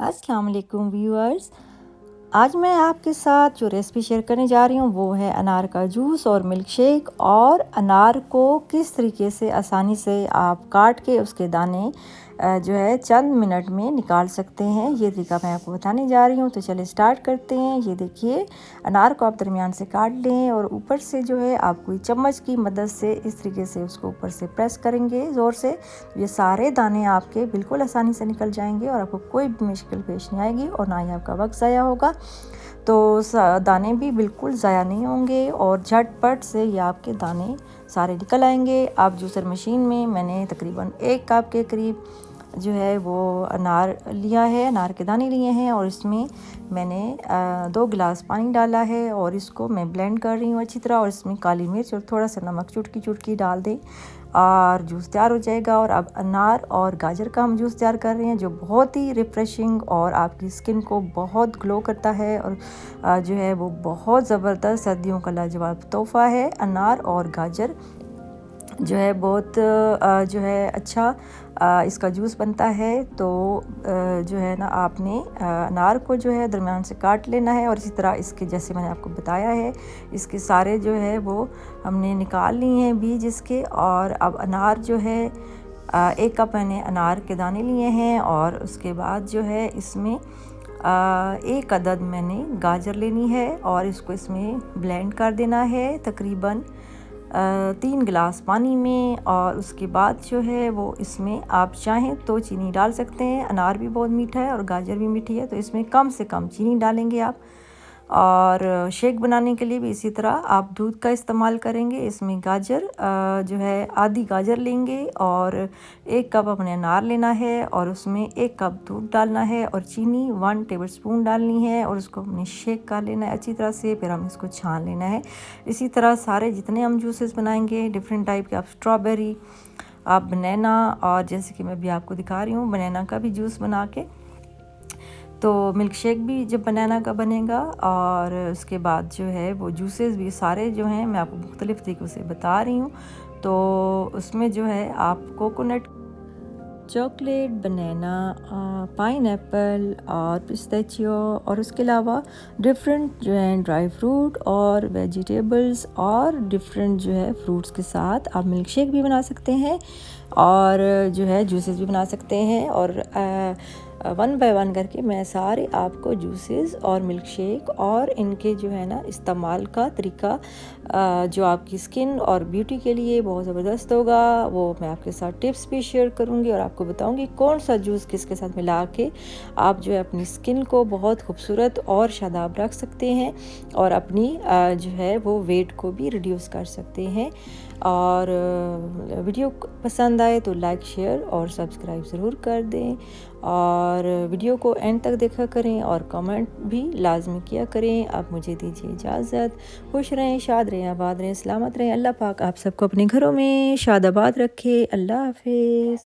अस्सलाम वालेकुम व्यूअर्स। आज मैं आपके साथ जो रेसिपी शेयर करने जा रही हूँ वो है अनार का जूस और मिल्क शेक। और अनार को किस तरीके से आसानी से आप काट के उसके दाने जो है चंद मिनट में निकाल सकते हैं, ये तरीका मैं आपको बताने जा रही हूँ। तो चलिए स्टार्ट करते हैं। ये देखिए, अनार को आप दरमियान से काट लें और ऊपर से जो है आप कोई चम्मच की मदद से इस तरीके से उसको ऊपर से प्रेस करेंगे ज़ोर से। ये सारे दाने आपके बिल्कुल आसानी से निकल जाएंगे और आपको कोई भी मुश्किल पेश नहीं आएगी और ना ही आपका वक्त ज़ाया होगा। तो दाने भी बिल्कुल ज़ाया नहीं होंगे और झटपट से ये आपके दाने सारे निकल आएंगे। आप जूसर मशीन में मैंने तकरीबन 1 कप के करीब जो है वो अनार लिया है, अनार के दाने लिए हैं और इसमें मैंने 2 गिलास पानी डाला है और इसको मैं ब्लेंड कर रही हूँ अच्छी तरह। और इसमें काली मिर्च और थोड़ा सा नमक चुटकी चुटकी डाल दें और जूस तैयार हो जाएगा। और अब अनार और गाजर का हम जूस तैयार कर रहे हैं जो बहुत ही रिफ़्रेशिंग और आपकी स्किन को बहुत ग्लो करता है और जो है वो बहुत ज़बरदस्त सर्दियों का लाजवाब तोहफ़ा है। अनार और गाजर जो है बहुत जो है अच्छा इसका जूस बनता है। तो जो है ना, आपने अनार को जो है दरमियान से काट लेना है और इसी तरह इसके जैसे मैंने आपको बताया है इसके सारे जो है वो हमने निकाल लिए हैं बीज इसके। और अब अनार जो है 1 कप मैंने अनार के दाने लिए हैं और उसके बाद जो है इसमें 1 अदद मैंने गाजर लेनी है और इसको इसमें ब्लेंड कर देना है तकरीबन 3 गिलास पानी में। और उसके बाद जो है वो इसमें आप चाहें तो चीनी डाल सकते हैं। अनार भी बहुत मीठा है और गाजर भी मीठी है तो इसमें कम से कम चीनी डालेंगे आप। और शेक बनाने के लिए भी इसी तरह आप दूध का इस्तेमाल करेंगे। इसमें गाजर जो है आधी गाजर लेंगे और 1 कप अपने अनार लेना है और उसमें 1 कप दूध डालना है और चीनी 1 टेबलस्पून डालनी है और उसको हमने शेक कर लेना है अच्छी तरह से। फिर हम इसको छान लेना है। इसी तरह सारे जितने हम जूसेस बनाएंगे डिफरेंट टाइप के, आप स्ट्रॉबेरी, आप बनाना, और जैसे कि मैं भी आपको दिखा रही हूँ बनाना का भी जूस बना के, तो मिल्क शेक भी जब बनाना का बनेगा। और उसके बाद जो है वो जूसेस भी सारे जो हैं मैं आपको मुख्तलिफ़ तरीक़ों से बता रही हूँ। तो उसमें जो है आप कोकोनट, चॉकलेट, बनाना, पाइनएप्पल और पिस्ताचियो और उसके अलावा डिफरेंट जो है ड्राई फ्रूट और वेजिटेबल्स और डिफरेंट जो है फ्रूट्स के साथ आप मिल्क शेक भी बना सकते हैं और जो है जूसेस भी बना सकते हैं। और 1 बाय 1 करके मैं सारे आपको जूसेस और मिल्क शेक और इनके जो है ना इस्तेमाल का तरीका जो आपकी स्किन और ब्यूटी के लिए बहुत ज़बरदस्त होगा वो मैं आपके साथ टिप्स भी शेयर करूँगी और आपको बताऊँगी कौन सा जूस किसके साथ मिला के आप जो है अपनी स्किन को बहुत खूबसूरत और शादाब रख सकते हैं और अपनी जो है वो वेट को भी रिड्यूस कर सकते हैं। और वीडियो पसंद आए तो लाइक, शेयर और सब्सक्राइब ज़रूर कर दें और वीडियो को एंड तक देखा करें और कमेंट भी लाजमी किया करें। आप मुझे दीजिए इजाज़त। खुश रहें, शाद रहें, आबाद रहें, सलामत रहें। अल्लाह पाक आप सबको अपने घरों में शादाबाद रखे। अल्लाह हाफिज़।